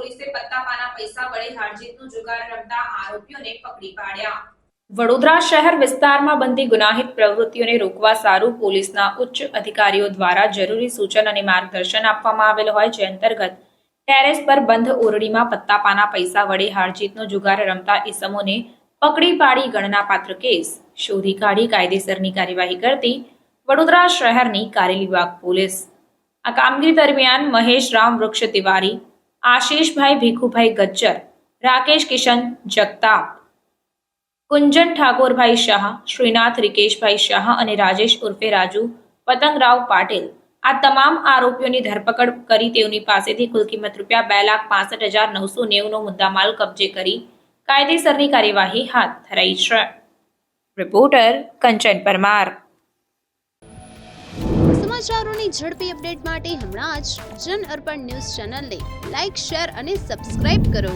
પોલીસે પત્તાપાના પૈસા વડે હારજીતનું જુગાર રમતા આરોપીઓને પકડી પાડ્યા। વડોદરા શહેર વિસ્તારમાં બનતી ગુનાહિત પ્રવૃત્તિઓને રોકવા સારું પોલીસના ઉચ્ચ અધિકારીઓ દ્વારા જરૂરી સૂચન અને માર્ગદર્શન આપવામાં આવેલ હોય, જે અંતર્ગત ટેરેસ પર બંધ ઓરડીમાં પત્તાપાના પૈસા વડે હારજીતનો જુગાર રમતા ઈસમોને પકડી પાડી ગણનાપાત્ર કેસ શોધી કાઢી કાયદેસરની કાર્યવાહી કરતી વડોદરા શહેરની કારેલીબાગ પોલીસ। આ કામગીરી દરમિયાન મહેશ રામ વૃક્ષ તિવારી, આશીષભાઈ ભીખુભાઈ ગજ્જર, રાકેશ કિશન જગતાપ, કુંજન ઠાકોરભાઈ શાહ, શ્રીનાથ રિકેશભાઈ શાહ અને રાજેશ ઉર્ફે રાજુ પતંગરાવ પાટીલ આ તમામ આરોપીઓની ધરપકડ કરી તેઓની પાસેથી કુલ કિંમત ₹2,65,990 નો મુદ્દામાલ કબજે કરી કાયદેસરની કાર્યવાહી હાથ ધરાઈ છે। રિપોર્ટર કંચન પરમાર। સમાચારોની ઝડપી અપડેટ માટે હમણાં જ જન અર્પણ ન્યૂઝ ચેનલને લાઇક, શેર અને સબસ્ક્રાઇબ કરો।